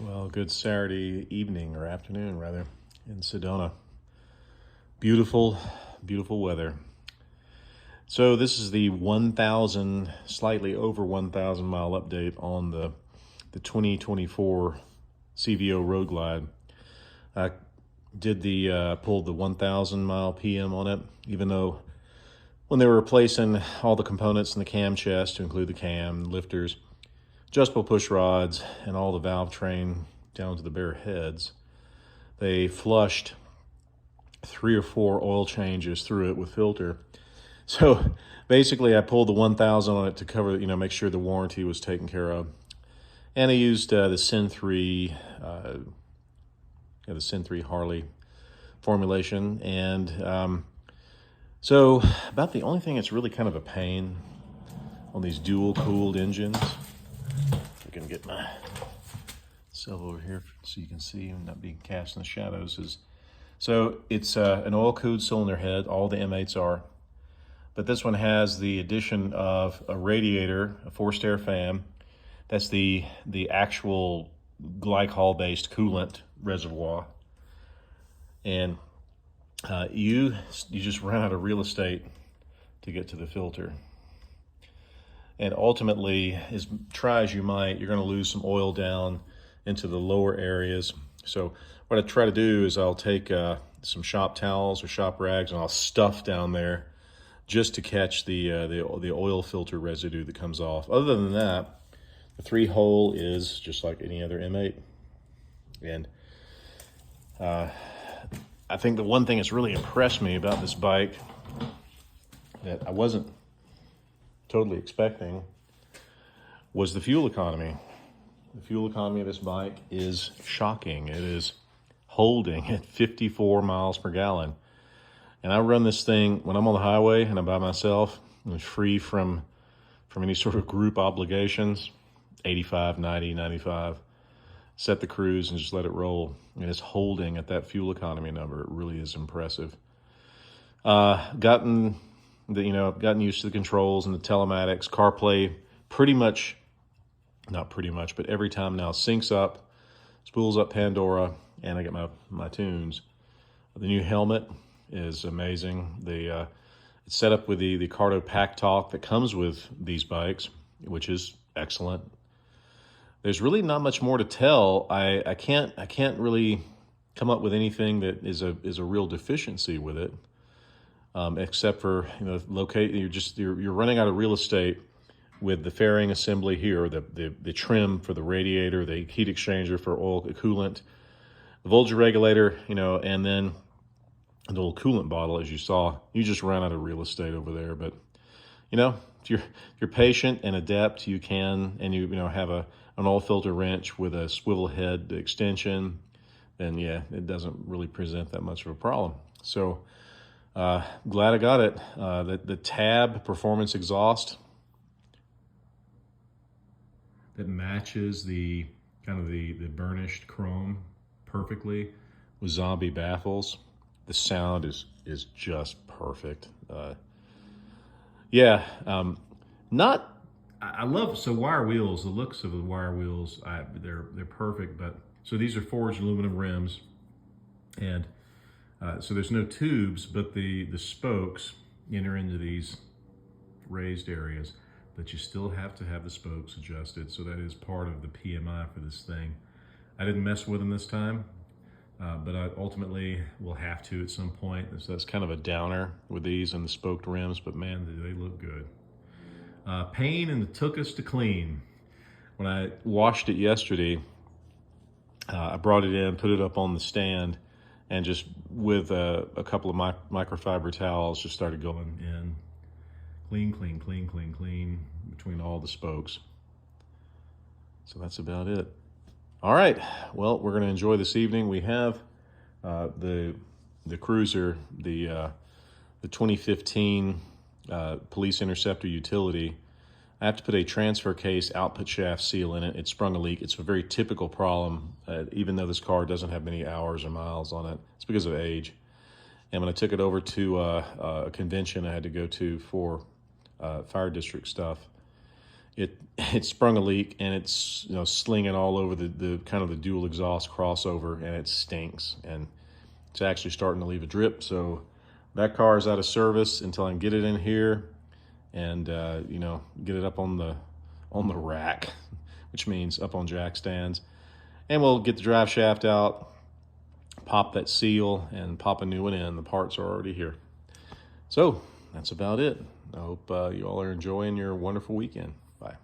Well, good Saturday evening or afternoon, rather, in Sedona. Beautiful, beautiful weather. So this is the 1,000, slightly over 1,000 mile update on the 2024 CVO Road Glide. I pulled the 1,000 mile PM on it, even though when they were replacing all the components in the cam chest to include the cam, lifters, adjustable push rods, and all the valve train down to the bare heads, they flushed 3 or 4 oil changes through it with filter. So basically I pulled the 1,000 on it to cover, make sure the warranty was taken care of. And I used the Sin 3, the Sin 3 Harley formulation. And so about the only thing that's really kind of a pain on these dual cooled engines, if I can get myself over here so you can see and not be cast in the shadows, is so it's an oil-cooled cylinder head. All the M8s are. But this one has the addition of a radiator, a forced air fan. That's the actual glycol-based coolant reservoir. And you just run out of real estate to get to the filter. And ultimately, try as you might, you're going to lose some oil down into the lower areas. So what I try to do is I'll take some shop towels or shop rags and I'll stuff down there just to catch the oil filter residue that comes off. Other than that, the 3-hole is just like any other M8. And I think the one thing that's really impressed me about this bike that I wasn't totally expecting was the fuel economy. The fuel economy of this bike is shocking. It is holding at 54 miles per gallon. And I run this thing when I'm on the highway and I'm by myself and free from any sort of group obligations, 85, 90, 95. Set the cruise and just let it roll. And it's holding at that fuel economy number. It really is impressive. Gotten used to the controls and the telematics. CarPlay but every time now syncs up, spools up Pandora, and I get my tunes. The new helmet is amazing. It's set up with the Cardo Pack Talk that comes with these bikes, which is excellent. There's really not much more to tell. I can't really come up with anything that is a real deficiency with it, except for you're running out of real estate with the fairing assembly here, the trim for the radiator, the heat exchanger for oil coolant, the voltage regulator, and then the little coolant bottle, as you saw. You just ran out of real estate over there. But if you're patient and adept, you can, and you have an oil filter wrench with a swivel head extension, then yeah, it doesn't really present that much of a problem. So glad I got it. The Tab performance exhaust that matches the kind of the burnished chrome perfectly with zombie baffles. The sound is just perfect. I love wire wheels. The looks of the wire wheels, they're perfect. But so these are forged aluminum rims, and so there's no tubes, but the spokes enter into these raised areas. But you still have to have the spokes adjusted. So that is part of the PMI for this thing. I didn't mess with them this time. But I ultimately will have to at some point. So that's kind of a downer with these and the spoked rims, but man, do they look good. Pain and it took us to clean. When I washed it yesterday, I brought it in, put it up on the stand, and just with a couple of microfiber towels, just started going in. Clean between all the spokes. So that's about it. All right, well, we're going to enjoy this evening. We have the Cruiser, the 2015 Police Interceptor Utility. I have to put a transfer case output shaft seal in it. It sprung a leak. It's a very typical problem, even though this car doesn't have many hours or miles on it. It's because of age. And when I took it over to a convention I had to go to for fire district stuff, it sprung a leak, and it's, you know, slinging all over the kind of the dual exhaust crossover, and it stinks, and it's actually starting to leave a drip. So that car is out of service until I can get it in here and you know, get it up on the rack, which means up on jack stands, and we'll get the drive shaft out, pop that seal, and pop a new one in. The parts are already here. So that's about it. I hope you all are enjoying your wonderful weekend. Bye.